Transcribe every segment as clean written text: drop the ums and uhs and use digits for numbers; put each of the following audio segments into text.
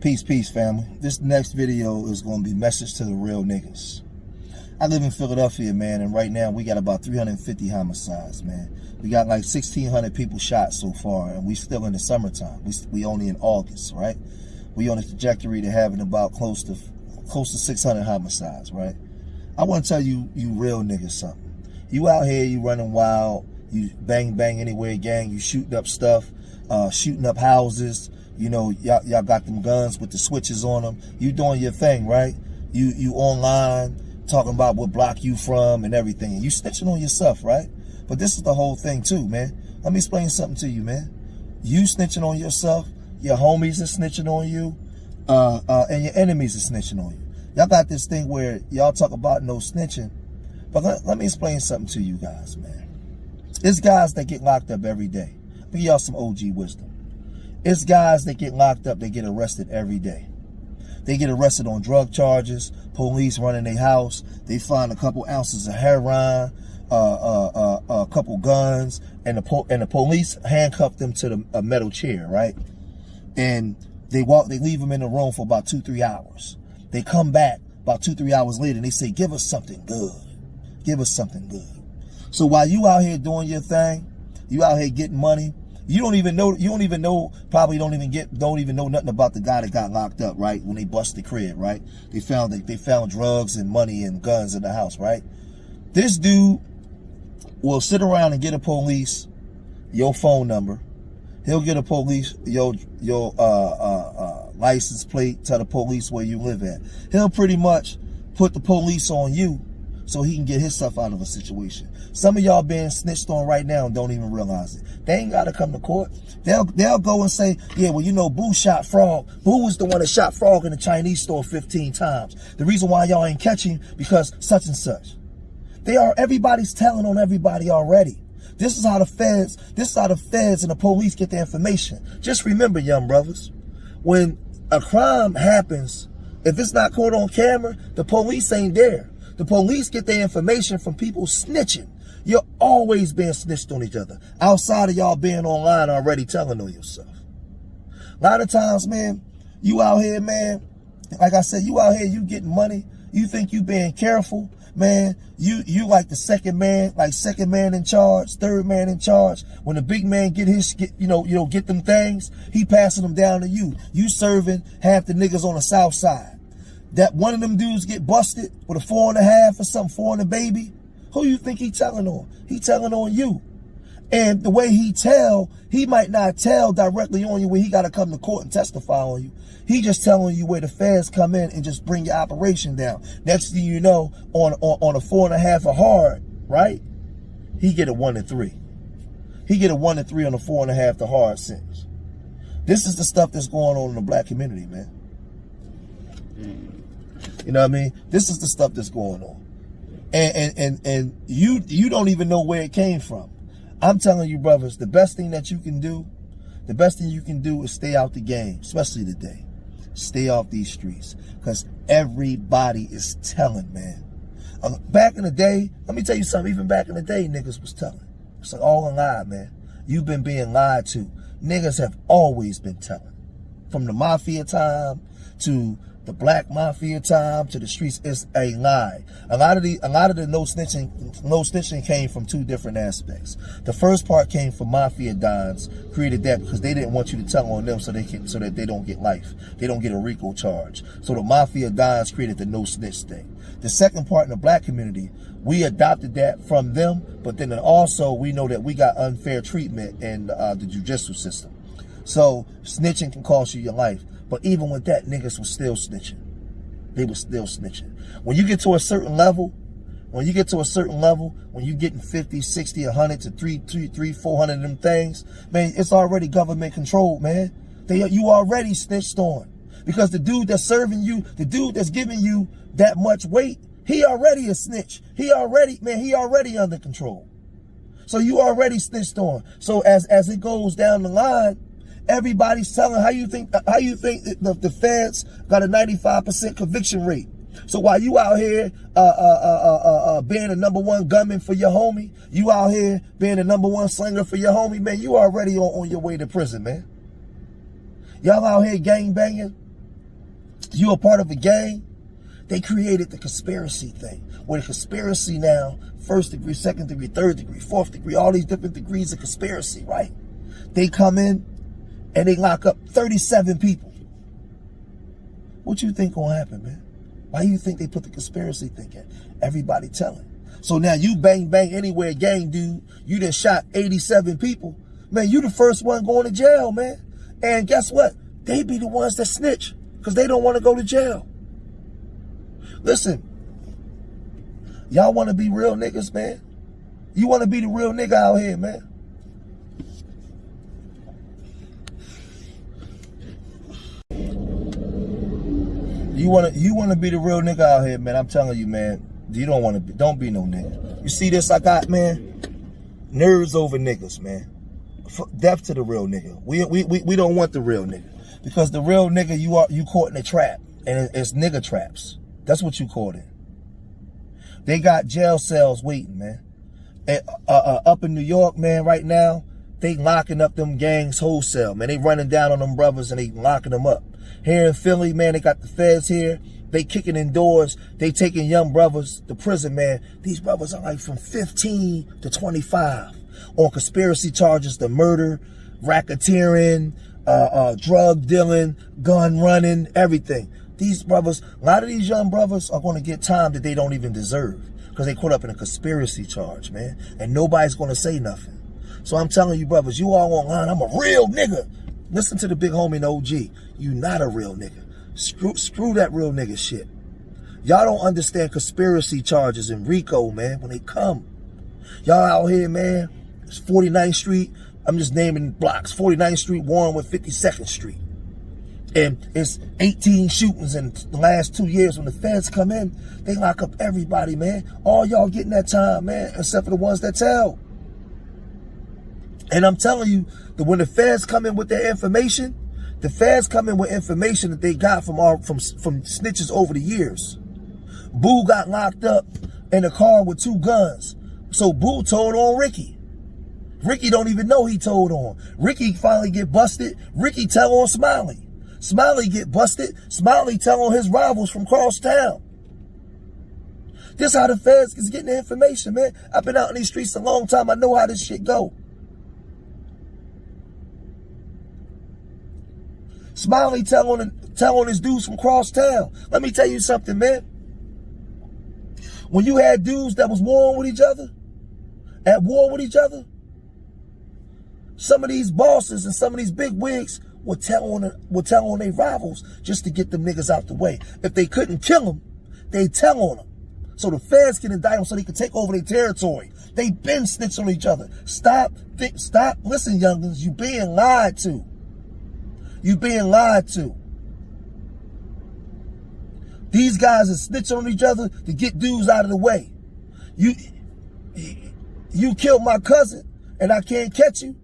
Peace, peace, family. This next video is going to be message to the real niggas. I live in Philadelphia, man, and right now we got about 350 homicides, man. We got like 1,600 people shot so far, and we still in the summertime. We only in August, right? We on a trajectory to having about close to 600 homicides, right? I want to tell you real niggas something. You out here, you running wild, you bang anywhere, gang. You shooting up stuff, shooting up houses. You know, y'all got them guns with the switches on them. You doing your thing, right? You online talking about what block you from and everything. And you snitching on yourself, right? But this is the whole thing too, man. Let me explain something to you, man. You snitching on yourself, your homies are snitching on you, and your enemies are snitching on you. Y'all got this thing where y'all talk about no snitching, but let me explain something to you guys, man. It's guys that get locked up every day. Let me give y'all some OG wisdom. It's guys that get locked up, they get arrested every day. They get arrested on drug charges, police running their house, they find a couple ounces of heroin, a couple guns, and the police handcuff them to a metal chair, right? And they leave them in the room for about 2-3 hours. They come back about 2-3 hours later and they say, give us something good. Give us something good. So while you out here doing your thing, you out here getting money, you don't even know, probably don't even know nothing about the guy that got locked up, right? When they bust the crib, right? They found drugs and money and guns in the house, right? This dude will sit around and get a police your phone number. He'll get a police your license plate, tell the police where you live at. He'll pretty much put the police on you so he can get himself out of a situation. Some of y'all being snitched on right now and don't even realize it. They ain't got to come to court. They'll go and say, yeah, well, you know, Boo shot Frog. Boo was the one that shot Frog in the Chinese store 15 times. The reason why y'all ain't catching because such and such. Everybody's telling on everybody already. This is how the feds and the police get their information. Just remember, young brothers, when a crime happens, if it's not caught on camera, the police ain't there. The police get their information from people snitching. You're always being snitched on each other. Outside of y'all being online already telling on yourself. A lot of times, man, you out here, man, like I said, you out here, you getting money. You think you being careful, man. You like the second man in charge, third man in charge. When the big man get them things, he passing them down to you. You serving half the niggas on the south side. That one of them dudes get busted with a 4.5 or something, 4 and a baby. Who you think he telling on? He telling on you. And the way he might not tell directly on you where he got to come to court and testify on you. He just telling you where the feds come in and just bring your operation down. Next thing you know, on a 4.5 or hard, right? He get a 1 and 3. He get a 1 and 3 on a 4.5 to hard sentence. This is the stuff that's going on in the black community, man. You know what I mean? This is the stuff that's going on. And you don't even know where it came from. I'm telling you, brothers, the best thing you can do is stay out the game, especially today. Stay off these streets. Because everybody is telling, man. Back in the day, let me tell you something, even back in the day, niggas was telling. It's like all a lie, man. You've been being lied to. Niggas have always been telling. From the mafia time to the black mafia time to the streets, is a lie. A lot of the no snitching came from two different aspects. The first part came from mafia dons, created that because they didn't want you to tell on them so that they don't get life. They don't get a RICO charge. So the mafia dons created the no snitch thing. The second part in the black community, we adopted that from them, but then also we know that we got unfair treatment in the judicial system. So snitching can cost you your life. But even with that, niggas was still snitching. They was still snitching. When you get to a certain level, when you getting 50, 60, 100 to 300, 400 of them things, man, it's already government controlled, man. You already snitched on. Because the dude that's serving you, the dude that's giving you that much weight, he already a snitch. He already under control. So you already snitched on. So as it goes down the line, everybody's telling how you think the feds got a 95% conviction rate. So while you out here being a #1 gunman for your homie, you out here being a #1 slinger for your homie, man, you already on your way to prison, man. Y'all out here gang banging, You a part of a gang? They created the conspiracy thing. Where the conspiracy now, first degree, second degree, third degree, fourth degree, all these different degrees of conspiracy, right? They come in and they lock up 37 people. What you think gonna happen, man? Why you think they put the conspiracy thing in? Everybody telling. So now you bang bang anywhere gang dude, you done shot 87 people. Man, you the first one going to jail, man. And guess what? They be the ones that snitch because they don't want to go to jail. Listen, y'all want to be real niggas, man? You want to be the real nigga out here, man? You want to be the real nigga out here, man? I'm telling you, man. You don't want to be. Don't be no nigga. You see this I got, man? Nerves over niggas, man. Death to the real nigga. We don't want the real nigga because the real nigga you caught in a trap, and it's nigga traps. That's what you caught in. They got jail cells waiting, man. And, up in New York, man, right now they locking up them gangs wholesale, man. They running down on them brothers and they locking them up. Here in Philly, man, they got the feds here. They kicking in doors. They taking young brothers to prison, man. These brothers are like from 15 to 25 on conspiracy charges to murder, racketeering, drug dealing, gun running, everything. These brothers, a lot of these young brothers are going to get time that they don't even deserve because they caught up in a conspiracy charge, man. And nobody's going to say nothing. So I'm telling you, brothers, you all online, I'm a real nigga. Listen to the big homie in OG. You not a real nigga. Screw that real nigga shit. Y'all don't understand conspiracy charges in RICO, man, when they come. Y'all out here, man, it's 49th Street. I'm just naming blocks. 49th Street, Warren with 52nd Street. And it's 18 shootings in the last 2 years. When the feds come in, they lock up everybody, man. All y'all getting that time, man, except for the ones that tell. And I'm telling you that when the feds come in with their information, the feds come in with information that they got from snitches over the years. Boo got locked up in a car with 2 guns. So Boo told on Ricky. Ricky don't even know he told on. Ricky finally get busted. Ricky tell on Smiley. Smiley get busted. Smiley tell on his rivals from cross town. This how the feds is getting the information, man. I've been out in these streets a long time. I know how this shit go. Smiley tell on his dudes from cross town. Let me tell you something, man. When you had dudes that was at war with each other, some of these bosses and some of these big wigs would tell on their rivals just to get them niggas out the way. If they couldn't kill them, they tell on them. So the feds can indict them so they can take over their territory. They been snitching on each other. Stop. Listen, youngins, you being lied to. You being lied to. These guys are snitching on each other to get dudes out of the way. You killed my cousin and I can't catch you.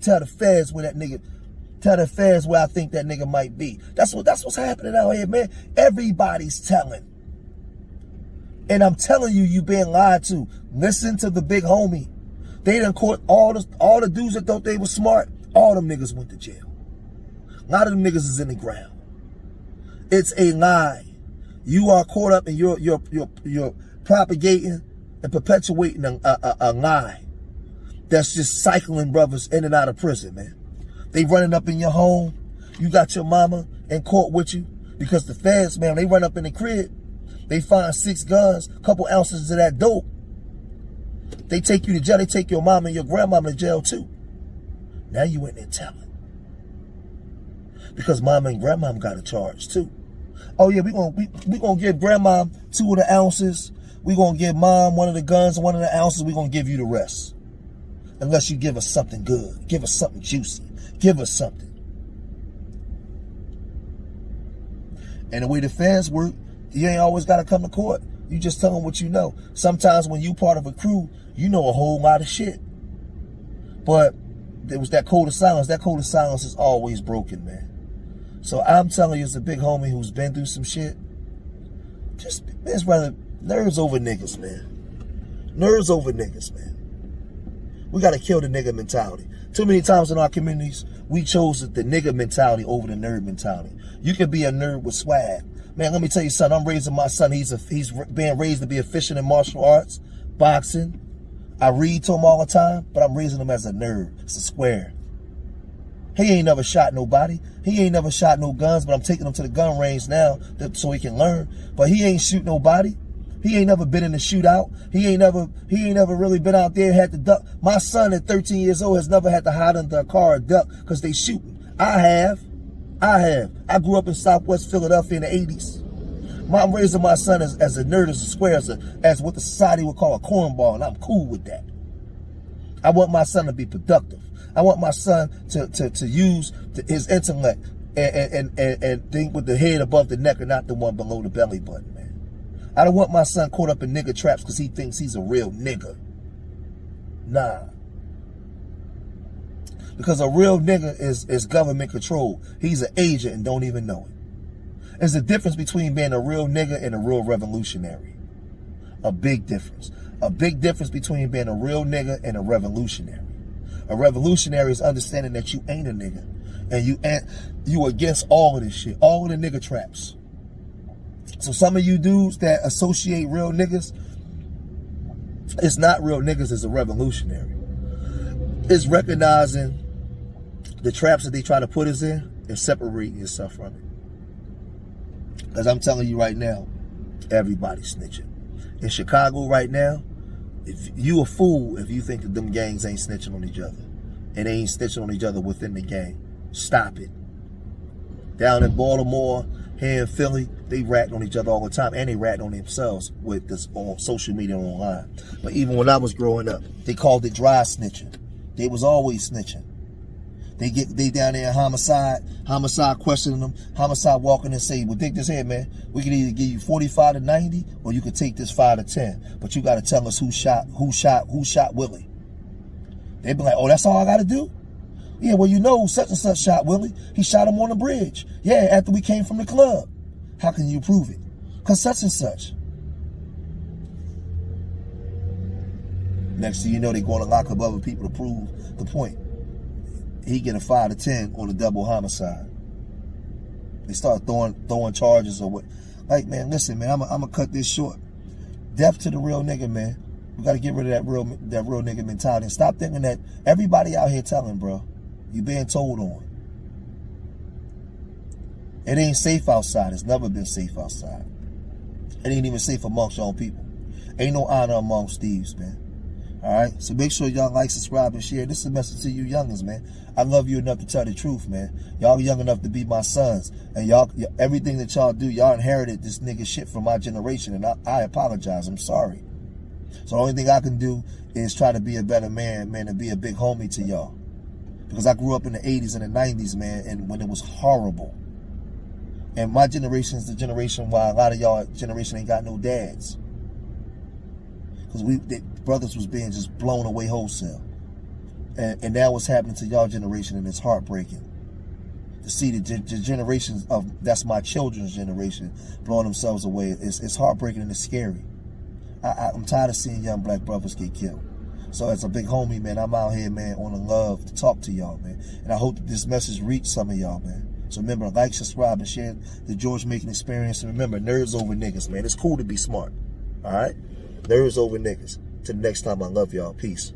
Tell the feds where I think that nigga might be. That's what's happening out here, man. Everybody's telling. And I'm telling you, you being lied to. Listen to the big homie. They done caught all the dudes that thought they were smart. All them niggas went to jail. A lot of them niggas is in the ground. It's a lie. You are caught up in you're propagating and perpetuating a lie that's just cycling brothers in and out of prison, man. They running up in your home. You got your mama in court with you because the feds, man, they run up in the crib. They find 6 guns, a couple ounces of that dope. They take you to jail. They take your mama and your grandmama to jail too. Now you in there telling. Because mama and grandmama got a charge too. Oh yeah, we gonna give grandma 2 of the ounces. We gonna give mom 1 of the guns and 1 of the ounces. We gonna give you the rest. Unless you give us something good. Give us something juicy. Give us something. And the way the feds work, you ain't always gotta come to court. You just tell them what you know. Sometimes when you part of a crew, you know a whole lot of shit. But there was that code of silence. That code of silence is always broken, man. So I'm telling you, as a big homie who's been through some shit, it's rather nerves over niggas, man. Nerves over niggas, man. We got to kill the nigga mentality. Too many times in our communities, we chose the nigga mentality over the nerd mentality. You can be a nerd with swag. Man, let me tell you something. I'm raising my son. He's being raised to be efficient in martial arts, boxing. I read to him all the time, but I'm raising him as a nerd. It's a square. He ain't never shot nobody. He ain't never shot no guns, but I'm taking him to the gun range now so he can learn. But he ain't shoot nobody. He ain't never been in a shootout. He ain't never really been out there, had to duck. My son at 13 years old has never had to hide under a car or duck because they shooting. I have. I grew up in Southwest Philadelphia in the 80s. I'm raising my son as a nerd, as a square, as what the society would call a cornball, and I'm cool with that. I want my son to be productive. I want my son to use his intellect and think with the head above the neck and not the one below the belly button, man. I don't want my son caught up in nigga traps because he thinks he's a real nigga. Nah. Because a real nigga is government controlled. He's an agent and don't even know it. There's a difference between being a real nigga and a real revolutionary. A big difference. A big difference between being a real nigga and a revolutionary. A revolutionary is understanding that you ain't a nigga. And you against all of this shit. All of the nigga traps. So some of you dudes that associate real niggas, it's not real niggas, it's a revolutionary. It's recognizing the traps that they try to put us in and separating yourself from it. Because I'm telling you right now, everybody's snitching. In Chicago right now, if you a fool if you think that them gangs ain't snitching on each other. And they ain't snitching on each other within the gang. Stop it. Down in Baltimore, here in Philly, they ratting on each other all the time, and they ratting on themselves with this on social media and online. But even when I was growing up, they called it dry snitching. They was always snitching. They down there in homicide questioning them, homicide walking and say, well, dig this here, man. We can either give you 45 to 90, or you can take this 5 to 10. But you got to tell us who shot Willie. They be like, oh, that's all I got to do? Yeah, well, you know such and such shot Willie. He shot him on the bridge. Yeah, after we came from the club. How can you prove it? Because such and such. Next thing you know, they're going to lock up other people to prove the point. He get a 5 to 10 on a double homicide. They start throwing charges or what. Like, man, listen, man, I'm gonna cut this short. Death to the real nigga, man. We got to get rid of that real nigga mentality and stop thinking that everybody out here telling, bro. You being told on. It ain't safe outside. It's never been safe outside. It ain't even safe amongst your own people. Ain't no honor amongst thieves, man. All right? So make sure y'all like, subscribe, and share. This is a message to you youngins, man. I love you enough to tell the truth, man. Y'all young enough to be my sons. And y'all, everything that y'all do, y'all inherited this nigga shit from my generation. And I apologize. I'm sorry. So the only thing I can do is try to be a better man, and be a big homie to y'all. Because I grew up in the 80s and the 90s, man, and when it was horrible. And my generation is the generation why a lot of y'all generation ain't got no dads. Because brothers was being just blown away wholesale. And now what's happening to y'all generation, and it's heartbreaking. To see the generations of, that's my children's generation, blowing themselves away. It's heartbreaking and it's scary. I'm tired of seeing young black brothers get killed. So as a big homie, man, I'm out here, man, on the love to talk to y'all, man. And I hope that this message reached some of y'all, man. So remember, like, subscribe, and share the George Making experience. And remember, nerds over niggas, man. It's cool to be smart. All right? Nerds over niggas. Till the next time, I love y'all. Peace.